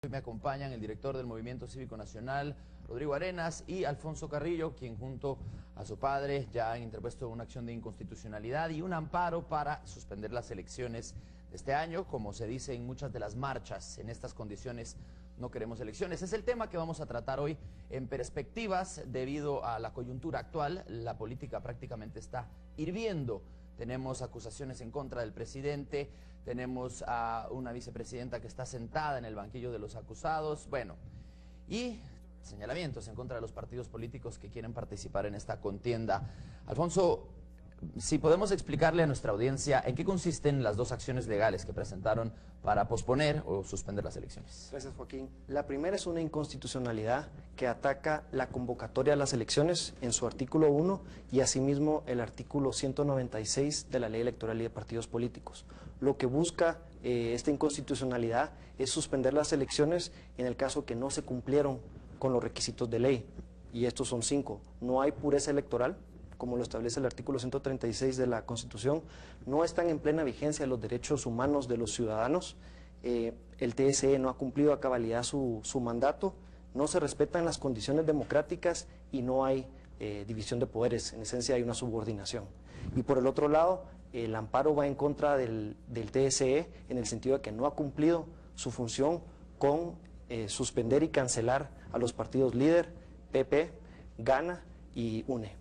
Hoy me acompañan el director del Movimiento Cívico Nacional, Rodrigo Arenas, y Alfonso Carrillo, quien junto a su padre ya han interpuesto una acción de inconstitucionalidad y un amparo para suspender las elecciones de este año. Como se dice en muchas de las marchas, en estas condiciones no queremos elecciones. Es el tema que vamos a tratar hoy en Perspectivas. Debido a la coyuntura actual, la política prácticamente está hirviendo. Tenemos acusaciones en contra del presidente, tenemos a una vicepresidenta que está sentada en el banquillo de los acusados, bueno, y señalamientos en contra de los partidos políticos que quieren participar en esta contienda. Alfonso, si podemos explicarle a nuestra audiencia en qué consisten las dos acciones legales que presentaron para posponer o suspender las elecciones. Gracias, Joaquín. La primera es una inconstitucionalidad que ataca la convocatoria a las elecciones en su artículo 1 y asimismo el artículo 196 de la Ley Electoral y de Partidos Políticos. Lo que busca esta inconstitucionalidad es suspender las elecciones en el caso que no se cumplieron con los requisitos de ley, y estos son 5. No hay pureza electoral, como lo establece el artículo 136 de la Constitución, no están en plena vigencia los derechos humanos de los ciudadanos, el TSE no ha cumplido a cabalidad su mandato, no se respetan las condiciones democráticas y no hay división de poderes, en esencia hay una subordinación. Y por el otro lado, el amparo va en contra del TSE en el sentido de que no ha cumplido su función con suspender y cancelar a los partidos líder, PP, Gana y UNE.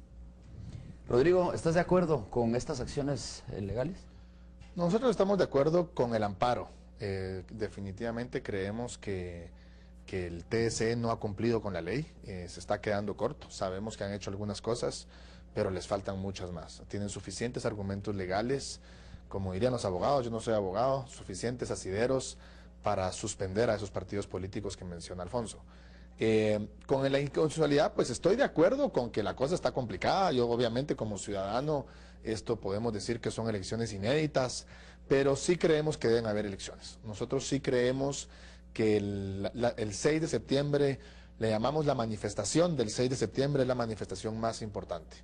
Rodrigo, ¿estás de acuerdo con estas acciones legales? Nosotros estamos de acuerdo con el amparo. Definitivamente creemos que el TSE no ha cumplido con la ley, se está quedando corto. Sabemos que han hecho algunas cosas, pero les faltan muchas más. Tienen suficientes argumentos legales, como dirían los abogados, yo no soy abogado, suficientes asideros para suspender a esos partidos políticos que menciona Alfonso. Con la inconstitucionalidad, pues estoy de acuerdo con que la cosa está complicada. Yo obviamente como ciudadano, esto podemos decir que son elecciones inéditas, pero sí creemos que deben haber elecciones. Nosotros sí creemos que el 6 de septiembre, le llamamos la manifestación del 6 de septiembre, es la manifestación más importante.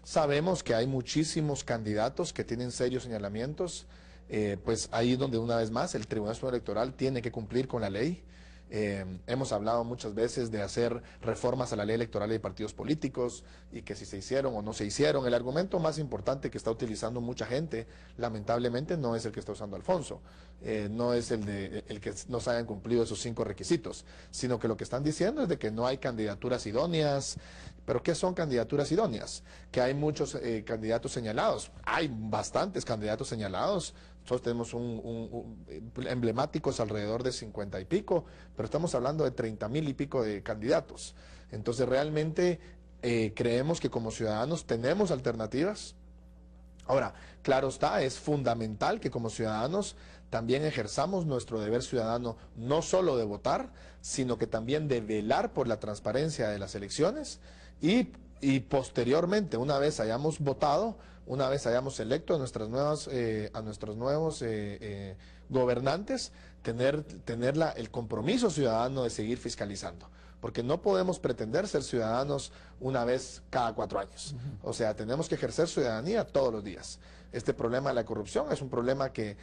Sabemos que hay muchísimos candidatos que tienen serios señalamientos, pues ahí es donde una vez más el Tribunal Supremo Electoral tiene que cumplir con la ley. Hemos hablado muchas veces de hacer reformas a la ley electoral y de partidos políticos y que si se hicieron o no se hicieron. El argumento más importante que está utilizando mucha gente, lamentablemente, no es el que está usando Alfonso, no es el que no se hayan cumplido esos 5 requisitos, sino que lo que están diciendo es de que no hay candidaturas idóneas. ¿Pero qué son candidaturas idóneas? Que hay muchos candidatos señalados, hay bastantes candidatos señalados. Nosotros tenemos emblemáticos alrededor de 50 y pico, pero estamos hablando de 30.000 y pico de candidatos. Entonces realmente creemos que como ciudadanos tenemos alternativas. Ahora, claro está, es fundamental que como ciudadanos también ejerzamos nuestro deber ciudadano, no solo de votar, sino que también de velar por la transparencia de las elecciones y posteriormente, una vez hayamos votado, una vez hayamos electo a nuestros nuevos gobernantes, tener el compromiso ciudadano de seguir fiscalizando. Porque no podemos pretender ser ciudadanos una vez cada 4 años. O sea, tenemos que ejercer ciudadanía todos los días. Este problema de la corrupción es un problema que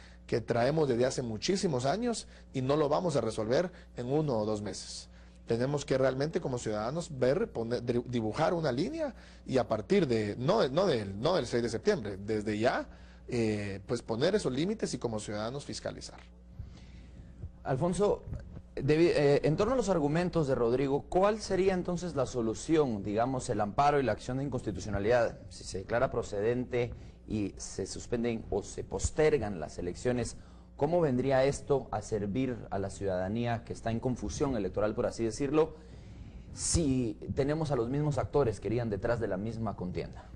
traemos desde hace muchísimos años y no lo vamos a resolver en 1 o 2 meses. Tenemos que realmente como ciudadanos dibujar una línea y a partir de, no del 6 de septiembre, desde ya, pues poner esos límites y como ciudadanos fiscalizar. Alfonso, en torno a los argumentos de Rodrigo, ¿cuál sería entonces la solución, digamos, el amparo y la acción de inconstitucionalidad? Si se declara procedente y se suspenden o se postergan las elecciones, ¿cómo vendría esto a servir a la ciudadanía que está en confusión electoral, por así decirlo, si tenemos a los mismos actores que irían detrás de la misma contienda?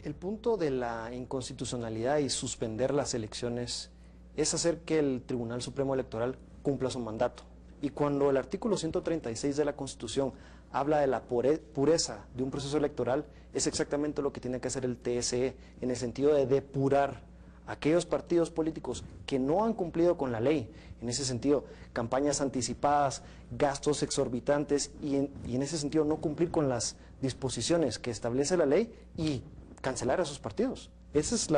El punto de la inconstitucionalidad y suspender las elecciones es hacer que el Tribunal Supremo Electoral cumpla su mandato. Y cuando el artículo 136 de la Constitución habla de la pureza de un proceso electoral, es exactamente lo que tiene que hacer el TSE, en el sentido de depurar aquellos partidos políticos que no han cumplido con la ley, en ese sentido, campañas anticipadas, gastos exorbitantes y en ese sentido no cumplir con las disposiciones que establece la ley y cancelar a esos partidos. Esa es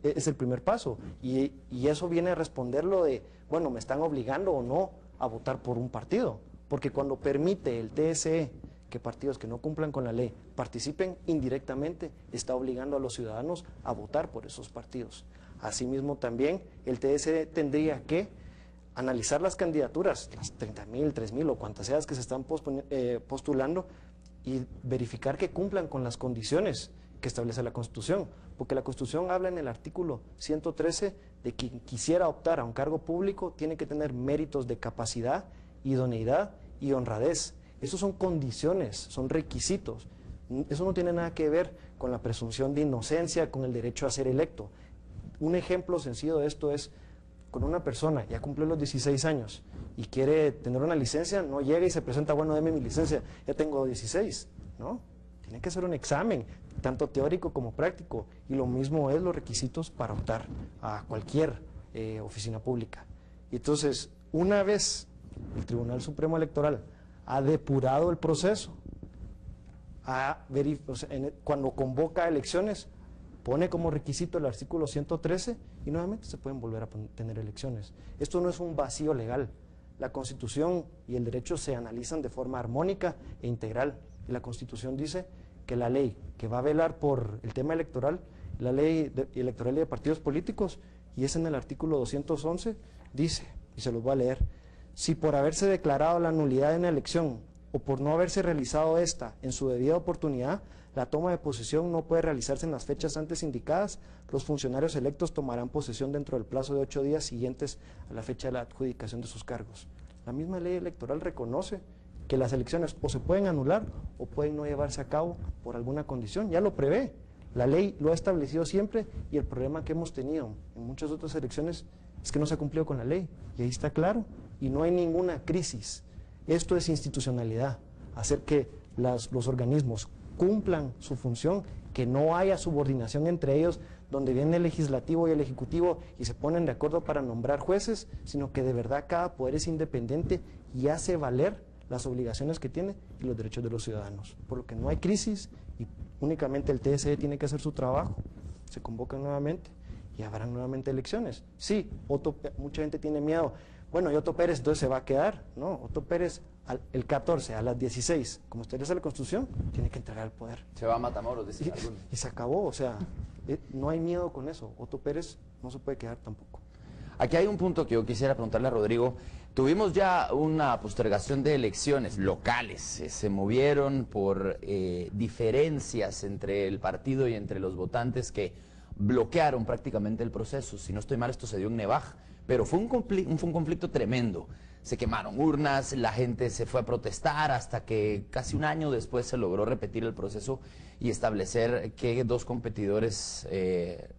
es el primer paso y eso viene a responderlo de, bueno, me están obligando o no a votar por un partido, porque cuando permite el TSE que partidos que no cumplan con la ley participen indirectamente, está obligando a los ciudadanos a votar por esos partidos. Asimismo también el TSE tendría que analizar las candidaturas, las 30.000, 3.000 o cuantas seas que se están postulando, y verificar que cumplan con las condiciones que establece la Constitución, porque la Constitución habla en el artículo 113 de que quien quisiera optar a un cargo público tiene que tener méritos de capacidad, idoneidad y honradez. Esos son condiciones, son requisitos. Eso no tiene nada que ver con la presunción de inocencia, con el derecho a ser electo. Un ejemplo sencillo de esto es, con una persona ya cumplió los 16 años y quiere tener una licencia, no llega y se presenta, bueno, deme mi licencia, ya tengo 16, ¿no? Tiene que hacer un examen, tanto teórico como práctico, y lo mismo es los requisitos para optar a cualquier oficina pública. Y entonces, una vez el Tribunal Supremo Electoral ha depurado el proceso, cuando convoca elecciones, pone como requisito el artículo 113 y nuevamente se pueden volver a tener elecciones. Esto no es un vacío legal. La Constitución y el derecho se analizan de forma armónica e integral. Y la Constitución dice que la ley que va a velar por el tema electoral, la ley electoral y de partidos políticos, y es en el artículo 211, dice, y se los voy a leer: si por haberse declarado la nulidad de una elección o por no haberse realizado esta en su debida oportunidad, la toma de posesión no puede realizarse en las fechas antes indicadas, los funcionarios electos tomarán posesión dentro del plazo de 8 días siguientes a la fecha de la adjudicación de sus cargos. La misma ley electoral reconoce que las elecciones o se pueden anular o pueden no llevarse a cabo por alguna condición, ya lo prevé. La ley lo ha establecido siempre, y el problema que hemos tenido en muchas otras elecciones es que no se ha cumplido con la ley, y ahí está claro, y no hay ninguna crisis. Esto es institucionalidad, hacer que los organismos cumplan su función, que no haya subordinación entre ellos, donde viene el legislativo y el ejecutivo y se ponen de acuerdo para nombrar jueces, sino que de verdad cada poder es independiente y hace valer las obligaciones que tiene y los derechos de los ciudadanos. Por lo que no hay crisis y únicamente el TSE tiene que hacer su trabajo. Se convocan nuevamente y habrán nuevamente elecciones. Sí, mucha gente tiene miedo. Bueno, y Otto Pérez entonces se va a quedar, ¿no? Otto Pérez el 14 a las 16, como establece la Constitución, tiene que entregar el poder. Se va a Matamoros, dicen algunos. Y se acabó, o sea, no hay miedo con eso. Otto Pérez no se puede quedar tampoco. Aquí hay un punto que yo quisiera preguntarle a Rodrigo. Tuvimos ya una postergación de elecciones locales, se movieron por diferencias entre el partido y entre los votantes que bloquearon prácticamente el proceso. Si no estoy mal, esto se dio en Nevaj, pero fue un conflicto tremendo. Se quemaron urnas, la gente se fue a protestar hasta que casi un año después se logró repetir el proceso y establecer que dos competidores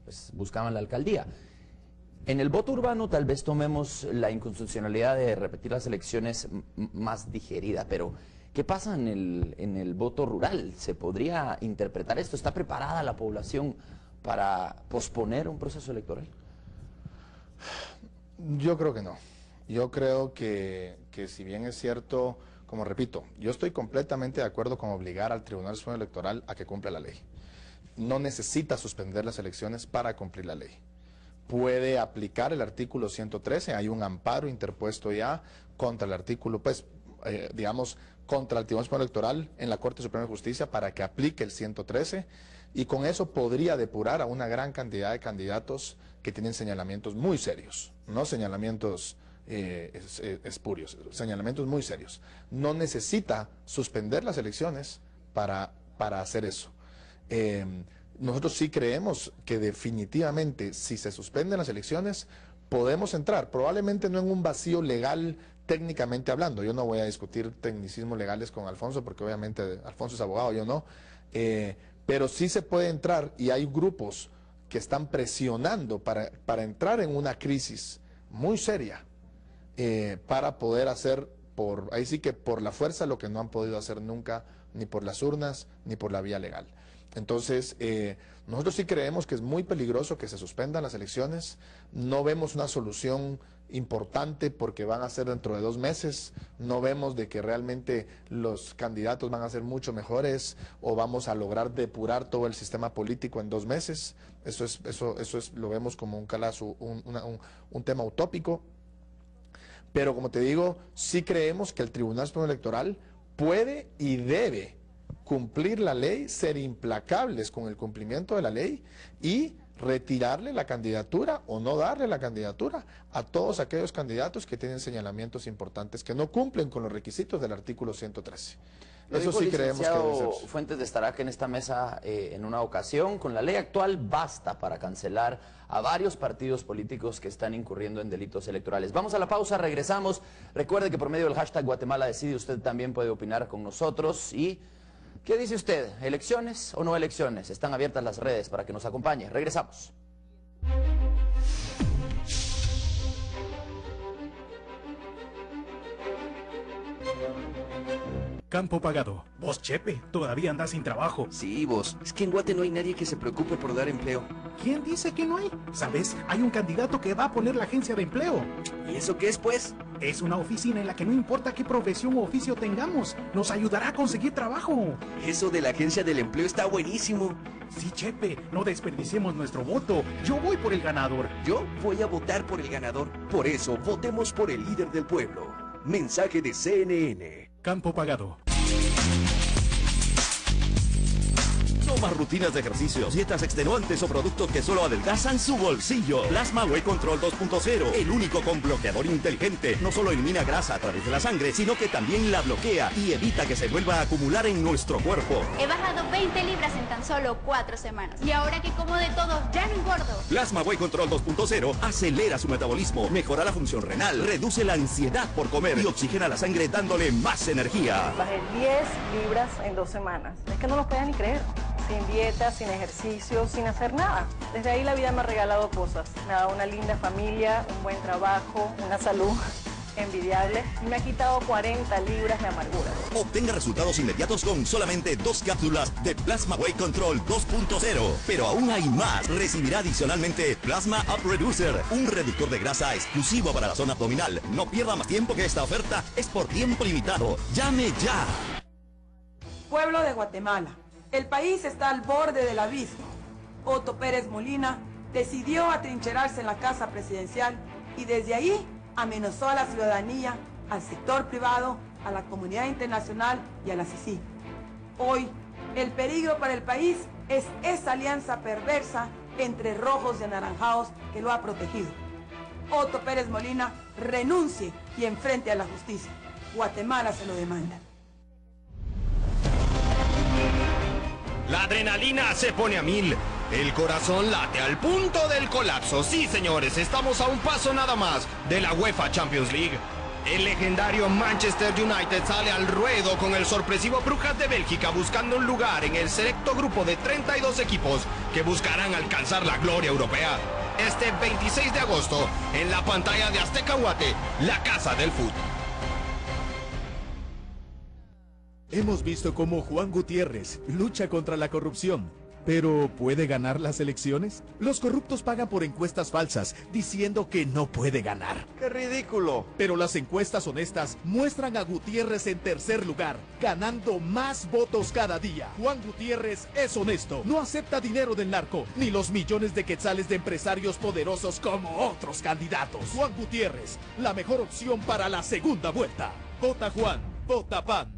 pues, buscaban la alcaldía. En el voto urbano tal vez tomemos la inconstitucionalidad de repetir las elecciones más digerida, pero ¿qué pasa en el voto rural? ¿Se podría interpretar esto? ¿Está preparada la población para posponer un proceso electoral? Yo creo que no. Yo creo que si bien es cierto, como repito, yo estoy completamente de acuerdo con obligar al Tribunal Supremo Electoral a que cumpla la ley. No necesita suspender las elecciones para cumplir la ley. Puede aplicar el artículo 113, hay un amparo interpuesto ya contra el artículo, pues, digamos, contra el Tribunal Supremo Electoral en la Corte Suprema de Justicia para que aplique el 113, y con eso podría depurar a una gran cantidad de candidatos que tienen señalamientos muy serios, no señalamientos espurios, señalamientos muy serios. No necesita suspender las elecciones para hacer eso. Nosotros sí creemos que definitivamente si se suspenden las elecciones podemos entrar, probablemente no en un vacío legal técnicamente hablando. Yo no voy a discutir tecnicismos legales con Alfonso porque obviamente Alfonso es abogado, yo no, pero sí se puede entrar, y hay grupos que están presionando para entrar en una crisis muy seria para poder hacer ahí sí que por la fuerza lo que no han podido hacer nunca, ni por las urnas ni por la vía legal. Entonces, nosotros sí creemos que es muy peligroso que se suspendan las elecciones. No vemos una solución importante porque van a ser dentro de 2 meses. No vemos de que realmente los candidatos van a ser mucho mejores o vamos a lograr depurar todo el sistema político en 2 meses. Eso lo vemos como un calazo, un tema utópico. Pero como te digo, sí creemos que el Tribunal Supremo Electoral puede y debe cumplir la ley, ser implacables con el cumplimiento de la ley y retirarle la candidatura o no darle la candidatura a todos aquellos candidatos que tienen señalamientos importantes que no cumplen con los requisitos del artículo 113. Eso sí creemos que debe ser. Fuentes de Starac en esta mesa en una ocasión, con la ley actual basta para cancelar a varios partidos políticos que están incurriendo en delitos electorales. Vamos a la pausa, regresamos. Recuerde que por medio del hashtag Guatemala Decide usted también puede opinar con nosotros. Y ¿qué dice usted? ¿Elecciones o no elecciones? Están abiertas las redes para que nos acompañe. Regresamos. Campo pagado. Vos, Chepe, todavía andás sin trabajo. Sí, vos. Es que en Guate no hay nadie que se preocupe por dar empleo. ¿Quién dice que no hay? ¿Sabes? Hay un candidato que va a poner la agencia de empleo. ¿Y eso qué es, pues? Es una oficina en la que no importa qué profesión o oficio tengamos, nos ayudará a conseguir trabajo. Eso de la agencia del empleo está buenísimo. Sí, Chepe, no desperdiciemos nuestro voto. Yo voy por el ganador. Yo voy a votar por el ganador. Por eso, votemos por el líder del pueblo. Mensaje de CNN. Campo pagado. No más rutinas de ejercicios, dietas extenuantes o productos que solo adelgazan su bolsillo. Plasma Whey Control 2.0, el único con bloqueador inteligente. No solo elimina grasa a través de la sangre, sino que también la bloquea y evita que se vuelva a acumular en nuestro cuerpo. He bajado 20 libras en tan solo 4 semanas. Y ahora que como de todo, ya no engordo. Plasma Whey Control 2.0 acelera su metabolismo, mejora la función renal, reduce la ansiedad por comer y oxigena la sangre dándole más energía. Bajé 10 libras en 2 semanas. Es que no lo podía ni creer. Sin dieta, sin ejercicio, sin hacer nada. Desde ahí la vida me ha regalado cosas. Me ha dado una linda familia, un buen trabajo, una salud envidiable y me ha quitado 40 libras de amargura. Obtenga resultados inmediatos con solamente 2 cápsulas de Plasma Whey Control 2.0. Pero aún hay más. Recibirá adicionalmente Plasma Up Reducer, un reductor de grasa exclusivo para la zona abdominal. No pierda más tiempo, que esta oferta es por tiempo limitado. ¡Llame ya! Pueblo de Guatemala, el país está al borde del abismo. Otto Pérez Molina decidió atrincherarse en la casa presidencial y desde ahí amenazó a la ciudadanía, al sector privado, a la comunidad internacional y a la CICIG. Hoy, el peligro para el país es esa alianza perversa entre rojos y anaranjados que lo ha protegido. Otto Pérez Molina renuncie y enfrente a la justicia. Guatemala se lo demanda. La adrenalina se pone a 1000. El corazón late al punto del colapso. Sí, señores, estamos a un paso nada más de la UEFA Champions League. El legendario Manchester United sale al ruedo con el sorpresivo Brujas de Bélgica, buscando un lugar en el selecto grupo de 32 equipos que buscarán alcanzar la gloria europea. Este 26 de agosto, en la pantalla de Azteca Guate, la casa del fútbol. Hemos visto cómo Juan Gutiérrez lucha contra la corrupción, pero ¿puede ganar las elecciones? Los corruptos pagan por encuestas falsas, diciendo que no puede ganar. ¡Qué ridículo! Pero las encuestas honestas muestran a Gutiérrez en tercer lugar, ganando más votos cada día. Juan Gutiérrez es honesto, no acepta dinero del narco, ni los millones de quetzales de empresarios poderosos como otros candidatos. Juan Gutiérrez, la mejor opción para la segunda vuelta. Vota Juan, vota PAN.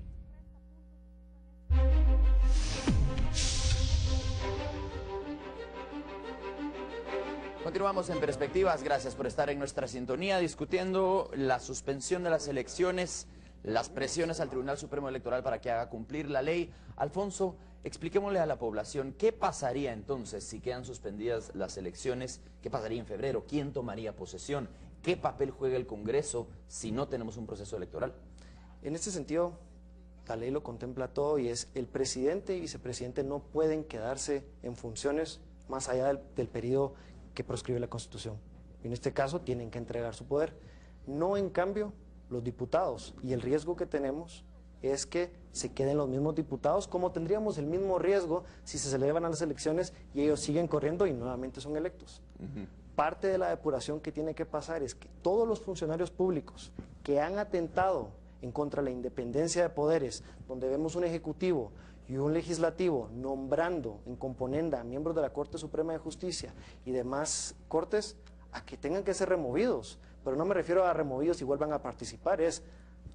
Continuamos en Perspectivas, gracias por estar en nuestra sintonía discutiendo la suspensión de las elecciones, las presiones al Tribunal Supremo Electoral para que haga cumplir la ley. Alfonso, expliquémosle a la población qué pasaría entonces si quedan suspendidas las elecciones, qué pasaría en febrero, quién tomaría posesión, qué papel juega el Congreso si no tenemos un proceso electoral. En este sentido, la ley lo contempla todo y es el presidente y vicepresidente no pueden quedarse en funciones más allá del periodo que proscribe la Constitución. En este caso tienen que entregar su poder. No, en cambio, los diputados. Y el riesgo que tenemos es que se queden los mismos diputados, como tendríamos el mismo riesgo si se celebran las elecciones y ellos siguen corriendo y nuevamente son electos. Parte de la depuración que tiene que pasar es que todos los funcionarios públicos que han atentado en contra de la independencia de poderes, donde vemos un ejecutivo y un legislativo nombrando en componenda a miembros de la Corte Suprema de Justicia y demás cortes, a que tengan que ser removidos, Pero no me refiero a removidos y vuelvan a participar, es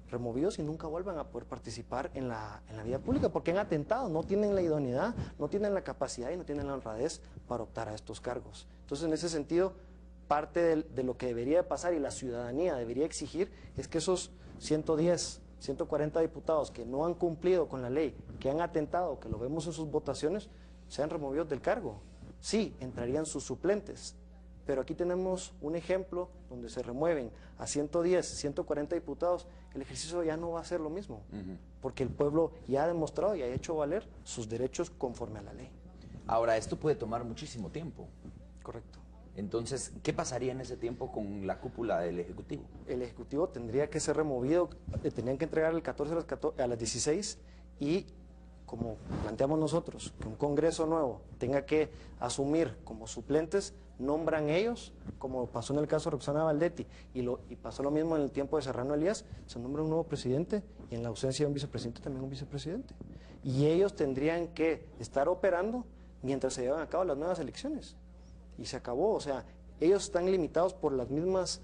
removidos y nunca vuelvan a poder participar en la vida pública, porque han atentado, no tienen la idoneidad, no tienen la capacidad y no tienen la honradez para optar a estos cargos. Entonces, en ese sentido, parte de lo que debería pasar y la ciudadanía debería exigir es que esos 110, 140 diputados que no han cumplido con la ley, que han atentado, que lo vemos en sus votaciones, sean removidos del cargo. Sí, entrarían sus suplentes, pero aquí tenemos un ejemplo donde se remueven a 110, 140 diputados, el ejercicio ya no va a ser lo mismo, porque el pueblo ya ha demostrado y ha hecho valer sus derechos conforme a la ley. Ahora, esto puede tomar muchísimo tiempo. Correcto. Entonces, ¿qué pasaría en ese tiempo con la cúpula del Ejecutivo? El Ejecutivo tendría que ser removido, tenían que entregar el 14 a las 16 y, como planteamos nosotros, que un Congreso nuevo tenga que asumir como suplentes, nombran ellos, como pasó en el caso de Roxana Valdetti, y pasó lo mismo en el tiempo de Serrano Elías, se nombra un nuevo presidente y en la ausencia de un vicepresidente también un vicepresidente. Y ellos tendrían que estar operando mientras se llevan a cabo las nuevas elecciones. Y se acabó, o sea, ellos están limitados por los mismos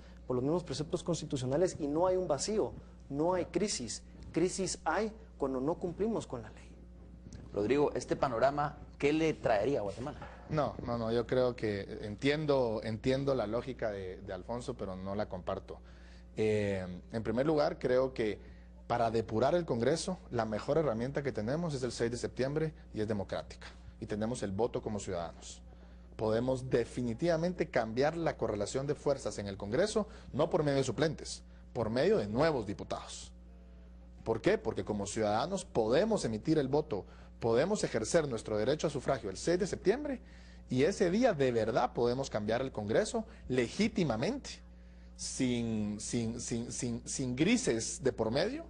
preceptos constitucionales y no hay un vacío, no hay crisis. Crisis hay cuando no cumplimos con la ley. Rodrigo, este panorama, ¿qué le traería a Guatemala? No, yo creo que entiendo la lógica de Alfonso, pero no la comparto. En primer lugar, creo que para depurar el Congreso, la mejor herramienta que tenemos es el 6 de septiembre y es democrática. Y tenemos el voto como ciudadanos. Podemos definitivamente cambiar la correlación de fuerzas en el Congreso, no por medio de suplentes, por medio de nuevos diputados. ¿Por qué? Porque como ciudadanos podemos emitir el voto, podemos ejercer nuestro derecho a sufragio el 6 de septiembre y ese día de verdad podemos cambiar el Congreso legítimamente, sin grises de por medio,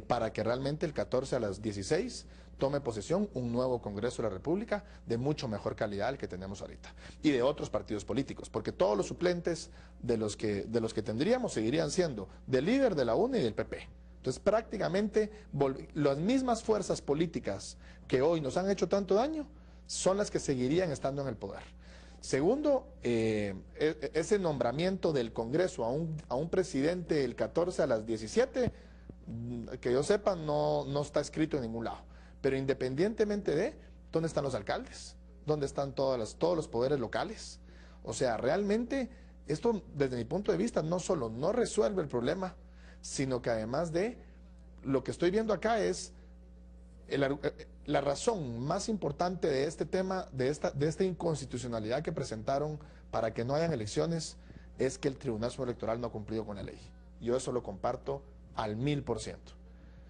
para que realmente el 14 a las 16 tome posesión un nuevo Congreso de la República de mucho mejor calidad al que tenemos ahorita y de otros partidos políticos, porque todos los suplentes de los que tendríamos seguirían siendo del líder de la UNE y del PP. Entonces prácticamente las mismas fuerzas políticas que hoy nos han hecho tanto daño son las que seguirían estando en el poder. Segundo, ese nombramiento del Congreso a un presidente el 14 a las 17, que yo sepa, no está escrito en ningún lado. Pero independientemente de, ¿dónde están los alcaldes? ¿Dónde están todos los poderes locales? O sea, realmente, esto desde mi punto de vista no solo no resuelve el problema, sino que además de, lo que estoy viendo acá es la razón más importante de este tema, de esta inconstitucionalidad que presentaron para que no hayan elecciones, es que el Tribunal Supremo Electoral no ha cumplido con la ley. Yo eso lo comparto al 1000%.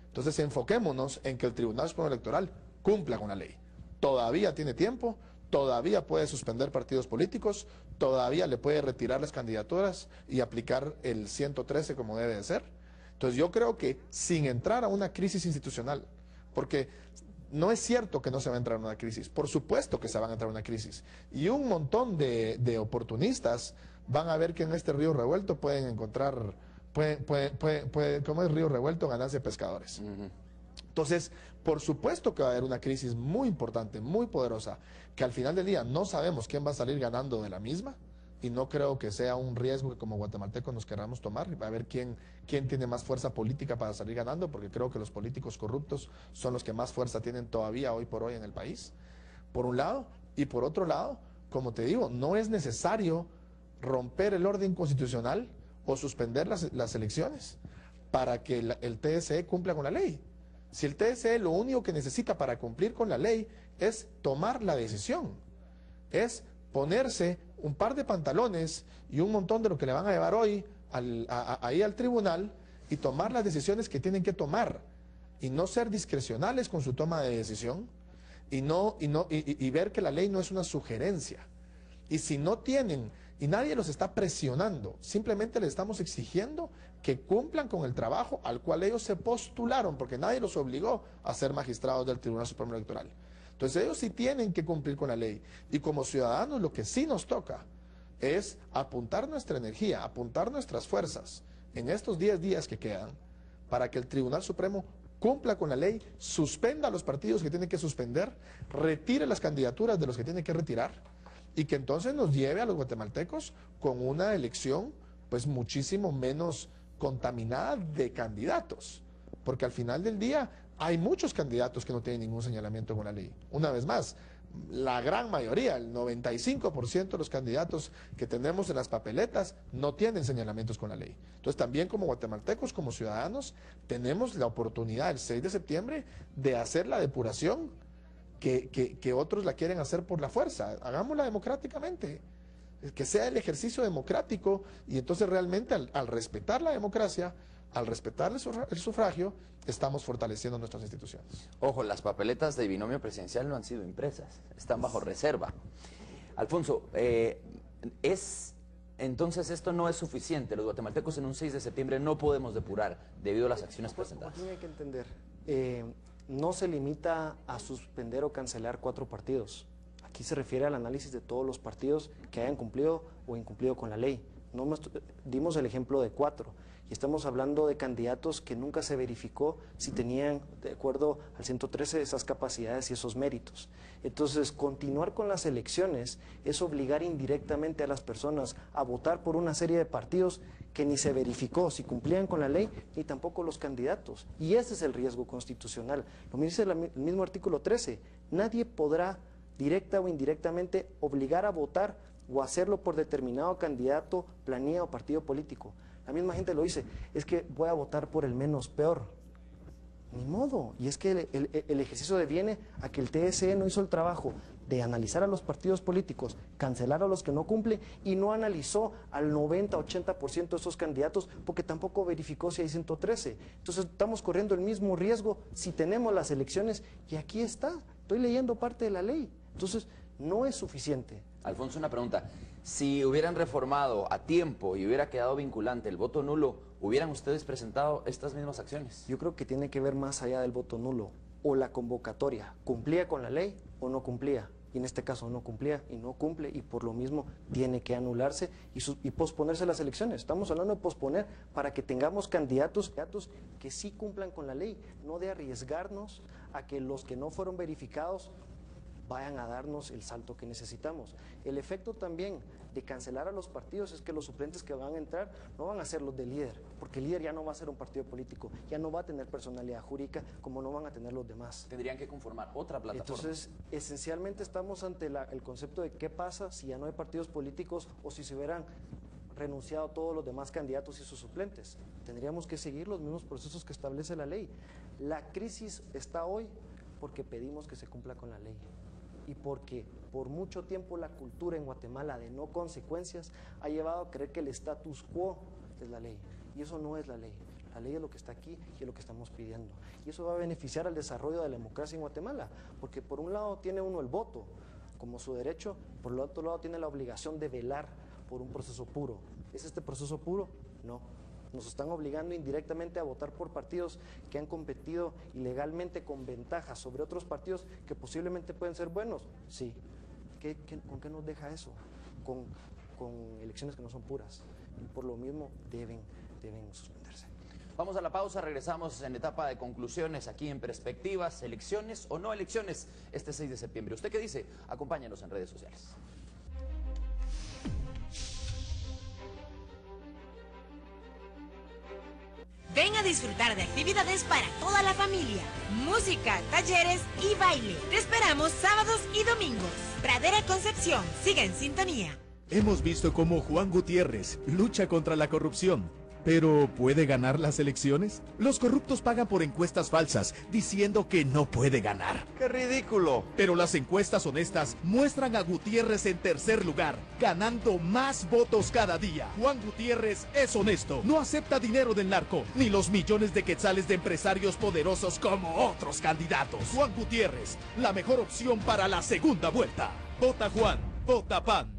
Entonces enfoquémonos en que el Tribunal Supremo Electoral cumpla con la ley. Todavía tiene tiempo, todavía puede suspender partidos políticos, todavía le puede retirar las candidaturas y aplicar el 113 como debe de ser. Entonces yo creo que sin entrar a una crisis institucional, porque no es cierto que no se va a entrar en una crisis, por supuesto que se van a entrar en una crisis. Y un montón de oportunistas van a ver que en este río revuelto pueden encontrar... como es río revuelto, ganancia de pescadores. Entonces, por supuesto que va a haber una crisis muy importante, muy poderosa, que al final del día no sabemos quién va a salir ganando de la misma, y no creo que sea un riesgo que como guatemaltecos nos queramos tomar, a ver quién tiene más fuerza política para salir ganando, porque creo que los políticos corruptos son los que más fuerza tienen todavía hoy por hoy en el país, por un lado, y por otro lado, como te digo, no es necesario romper el orden constitucional o suspender las elecciones para que el TSE cumpla con la ley. Si el TSE lo único que necesita para cumplir con la ley es tomar la decisión, es ponerse un par de pantalones y un montón de lo que le van a llevar hoy ahí al tribunal y tomar las decisiones que tienen que tomar y no ser discrecionales con su toma de decisión y ver que la ley no es una sugerencia. Y si no tienen, y nadie los está presionando, simplemente les estamos exigiendo que cumplan con el trabajo al cual ellos se postularon, porque nadie los obligó a ser magistrados del Tribunal Supremo Electoral. Entonces ellos sí tienen que cumplir con la ley. Y como ciudadanos lo que sí nos toca es apuntar nuestra energía, apuntar nuestras fuerzas en estos 10 días que quedan para que el Tribunal Supremo cumpla con la ley, suspenda a los partidos que tienen que suspender, retire las candidaturas de los que tienen que retirar, y que entonces nos lleve a los guatemaltecos con una elección pues muchísimo menos contaminada de candidatos, porque al final del día hay muchos candidatos que no tienen ningún señalamiento con la ley. Una vez más, la gran mayoría, el 95% de los candidatos que tenemos en las papeletas no tienen señalamientos con la ley. Entonces también como guatemaltecos, como ciudadanos, tenemos la oportunidad el 6 de septiembre de hacer la depuración que otros la quieren hacer por la fuerza. Hagámosla democráticamente, que sea el ejercicio democrático, y entonces realmente al respetar la democracia, al respetar el sufragio, estamos fortaleciendo nuestras instituciones. Ojo, las papeletas de binomio presidencial no han sido impresas, están bajo reserva. Alfonso, entonces esto no es suficiente. Los guatemaltecos en un 6 de septiembre no podemos depurar debido a las acciones presentadas. Tiene que entender, no se limita a suspender o cancelar 4 partidos. Aquí se refiere al análisis de todos los partidos que hayan cumplido o incumplido con la ley. Dimos el ejemplo de 4 y estamos hablando de candidatos que nunca se verificó si tenían, de acuerdo al 113, esas capacidades y esos méritos. Entonces, continuar con las elecciones es obligar indirectamente a las personas a votar por una serie de partidos que ni se verificó si cumplían con la ley, ni tampoco los candidatos. Y ese es el riesgo constitucional. Lo dice el mismo artículo 13. Nadie podrá directa o indirectamente obligar a votar o hacerlo por determinado candidato, planilla o partido político. La misma gente lo dice, es que voy a votar por el menos peor. Ni modo. Y es que el ejercicio deviene a que el TSE no hizo el trabajo de analizar a los partidos políticos, cancelar a los que no cumplen, y no analizó al 90-80% de esos candidatos porque tampoco verificó si hay 113. Entonces estamos corriendo el mismo riesgo si tenemos las elecciones, y aquí está, estoy leyendo parte de la ley. Entonces no es suficiente. Alfonso, una pregunta. Si hubieran reformado a tiempo y hubiera quedado vinculante el voto nulo, ¿hubieran ustedes presentado estas mismas acciones? Yo creo que tiene que ver más allá del voto nulo, o la convocatoria. ¿Cumplía con la ley o no cumplía? Y en este caso no cumplía y no cumple, y por lo mismo tiene que anularse y posponerse las elecciones. Estamos hablando de posponer para que tengamos candidatos que sí cumplan con la ley, no de arriesgarnos a que los que no fueron verificados vayan a darnos el salto que necesitamos. El efecto también de cancelar a los partidos es que los suplentes que van a entrar no van a ser los del líder, porque el líder ya no va a ser un partido político, ya no va a tener personalidad jurídica como no van a tener los demás. Tendrían que conformar otra plataforma. Entonces, esencialmente estamos ante el concepto de qué pasa si ya no hay partidos políticos o si se hubieran renunciado todos los demás candidatos y sus suplentes. Tendríamos que seguir los mismos procesos que establece la ley. La crisis está hoy porque pedimos que se cumpla con la ley, y porque por mucho tiempo la cultura en Guatemala de no consecuencias ha llevado a creer que el status quo es la ley, y eso no es la ley. La ley es lo que está aquí y es lo que estamos pidiendo, y eso va a beneficiar al desarrollo de la democracia en Guatemala, porque por un lado tiene uno el voto como su derecho, por el otro lado tiene la obligación de velar por un proceso puro. ¿Es este proceso puro? No. Nos están obligando indirectamente a votar por partidos que han competido ilegalmente con ventaja sobre otros partidos que posiblemente pueden ser buenos. Sí. ¿Con qué nos deja eso? Con elecciones que no son puras. Y por lo mismo deben suspenderse. Vamos a la pausa, regresamos en etapa de conclusiones aquí en Perspectivas, elecciones o no elecciones este 6 de septiembre. ¿Usted qué dice? Acompáñanos en redes sociales. Ven a disfrutar de actividades para toda la familia, música, talleres y baile. Te esperamos sábados y domingos. Pradera Concepción, siga en sintonía. Hemos visto cómo Juan Gutiérrez lucha contra la corrupción. ¿Pero puede ganar las elecciones? Los corruptos pagan por encuestas falsas, diciendo que no puede ganar. ¡Qué ridículo! Pero las encuestas honestas muestran a Gutiérrez en tercer lugar, ganando más votos cada día. Juan Gutiérrez es honesto, no acepta dinero del narco, ni los millones de quetzales de empresarios poderosos como otros candidatos. Juan Gutiérrez, la mejor opción para la segunda vuelta. Vota Juan, vota PAN.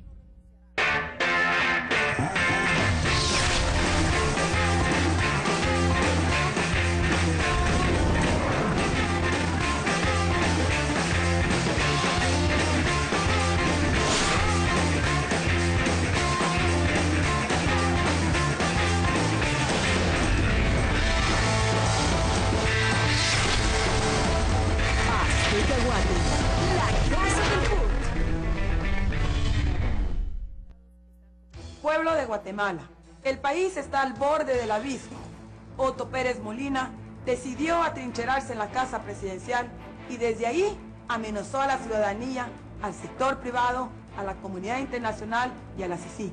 Pueblo de Guatemala, El país está al borde del abismo. Otto Pérez Molina decidió atrincherarse en la casa presidencial y desde ahí amenazó a la ciudadanía, al sector privado, a la comunidad internacional y a la CICIG.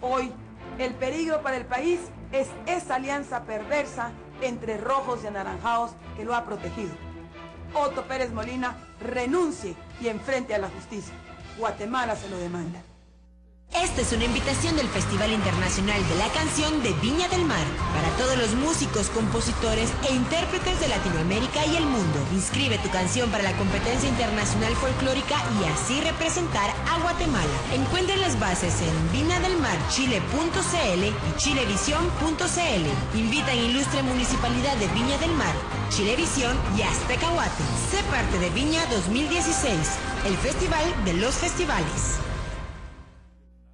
Hoy, el peligro para el país es esa alianza perversa entre rojos y anaranjados que lo ha protegido. Otto Pérez Molina renuncie y enfrente a la justicia. Guatemala se lo demanda. Esta es una invitación del Festival Internacional de la Canción de Viña del Mar para todos los músicos, compositores e intérpretes de Latinoamérica y el mundo. Inscribe tu canción para la competencia internacional folclórica y así representar a Guatemala. Encuentra las bases en viñadelmarchile.cl y chilevisión.cl. Invitan Ilustre Municipalidad de Viña del Mar, Chilevisión y Aztecahuate. Sé parte de Viña 2016, el festival de los festivales.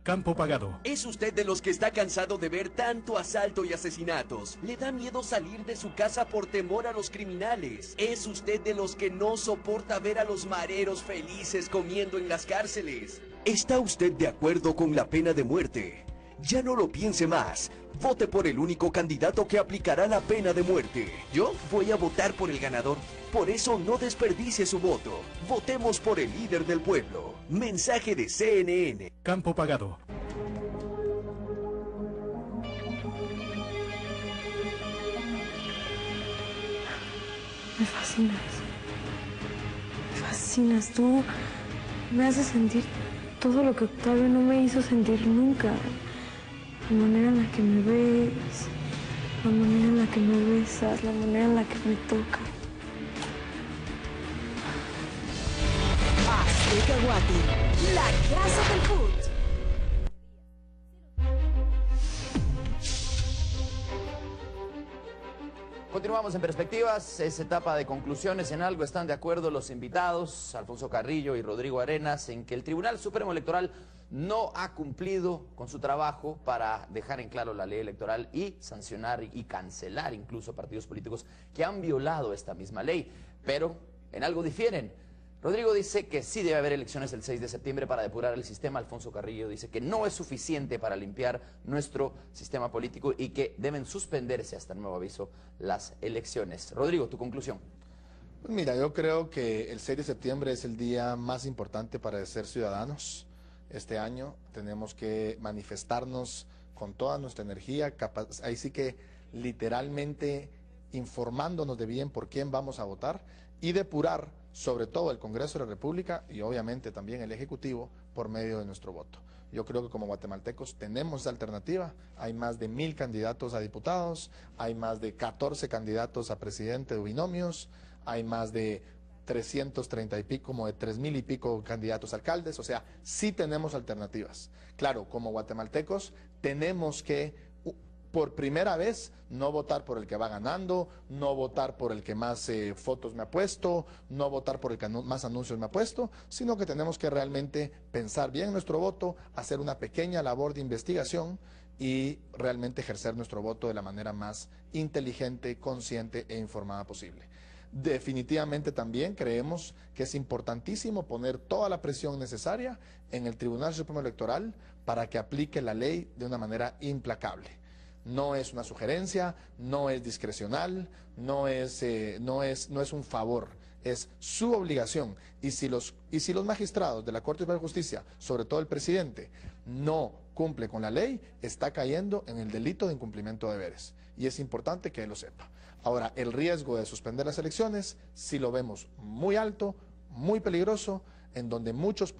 Campo Pagado. ¿Es usted de los que está cansado de ver tanto asalto y asesinatos? ¿Le da miedo salir de su casa por temor a los criminales? ¿Es usted de los que no soporta ver a los mareros felices comiendo en las cárceles? ¿Está usted de acuerdo con la pena de muerte? Ya no lo piense más. Vote por el único candidato que aplicará la pena de muerte. Yo voy a votar por el ganador. Por eso no desperdicie su voto. Votemos por el líder del pueblo. Mensaje de CNN. Campo Pagado. Me fascinas. Me fascinas. Tú me haces sentir todo lo que Octavio no me hizo sentir nunca. La manera en la que me ves, la manera en la que me besas, la manera en la que me tocas. Aztecahuate, la casa del food. Continuamos en Perspectivas, es etapa de conclusiones. En algo están de acuerdo los invitados, Alfonso Carrillo y Rodrigo Arenas, en que el Tribunal Supremo Electoral no ha cumplido con su trabajo para dejar en claro la ley electoral y sancionar y cancelar incluso partidos políticos que han violado esta misma ley. Pero en algo difieren. Rodrigo dice que sí debe haber elecciones el 6 de septiembre para depurar el sistema. Alfonso Carrillo dice que no es suficiente para limpiar nuestro sistema político y que deben suspenderse hasta nuevo aviso las elecciones. Rodrigo, tu conclusión. Pues mira, yo creo que el 6 de septiembre es el día más importante para ser ciudadanos. Este año tenemos que manifestarnos con toda nuestra energía, ahí sí que literalmente informándonos de bien por quién vamos a votar y depurar sobre todo el Congreso de la República y obviamente también el Ejecutivo por medio de nuestro voto. Yo creo que como guatemaltecos tenemos esa alternativa. Hay más de 1000 candidatos a diputados, hay más de 14 candidatos a presidente de binomios, hay más de 330 y pico, como de 3000 y pico candidatos a alcaldes, o sea, sí tenemos alternativas. Claro, como guatemaltecos tenemos que, por primera vez, no votar por el que va ganando, no votar por el que más fotos me ha puesto, no votar por el que más anuncios me ha puesto, sino que tenemos que realmente pensar bien nuestro voto, hacer una pequeña labor de investigación y realmente ejercer nuestro voto de la manera más inteligente, consciente e informada posible. Definitivamente también creemos que es importantísimo poner toda la presión necesaria en el Tribunal Supremo Electoral para que aplique la ley de una manera implacable. No es una sugerencia, no es discrecional, no es un favor, es su obligación. Y si los magistrados de la Corte Suprema de Justicia, sobre todo el presidente, no cumple con la ley, está cayendo en el delito de incumplimiento de deberes. Y es importante que él lo sepa. Ahora, el riesgo de suspender las elecciones, sí lo vemos muy alto, muy peligroso, en donde muchos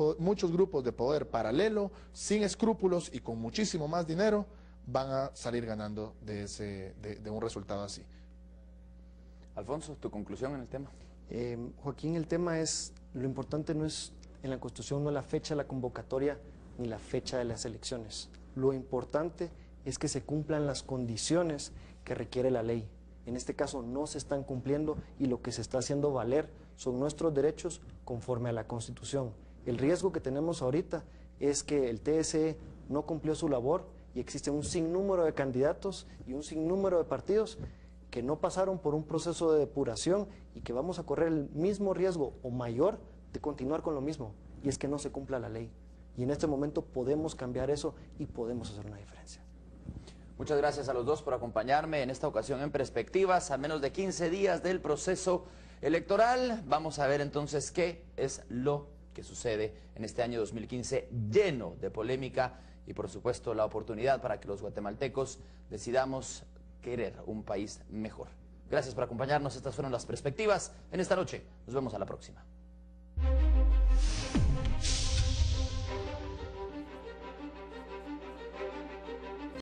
grupos de poder paralelo, sin escrúpulos y con muchísimo más dinero, van a salir ganando de un resultado así. Alfonso, ¿tu conclusión en el tema? Joaquín, el tema es, lo importante no es en la Constitución, no la fecha de la convocatoria ni la fecha de las elecciones. Lo importante es que se cumplan las condiciones que requiere la ley. En este caso no se están cumpliendo y lo que se está haciendo valer son nuestros derechos conforme a la Constitución. El riesgo que tenemos ahorita es que el TSE no cumplió su labor y existe un sinnúmero de candidatos y un sinnúmero de partidos que no pasaron por un proceso de depuración y que vamos a correr el mismo riesgo o mayor de continuar con lo mismo, y es que no se cumpla la ley. Y en este momento podemos cambiar eso y podemos hacer una diferencia. Muchas gracias a los dos por acompañarme en esta ocasión en Perspectivas. A menos de 15 días del proceso electoral, vamos a ver entonces qué es lo que sucede en este año 2015 lleno de polémica y por supuesto la oportunidad para que los guatemaltecos decidamos querer un país mejor. Gracias por acompañarnos, estas fueron las Perspectivas en esta noche. Nos vemos a la próxima.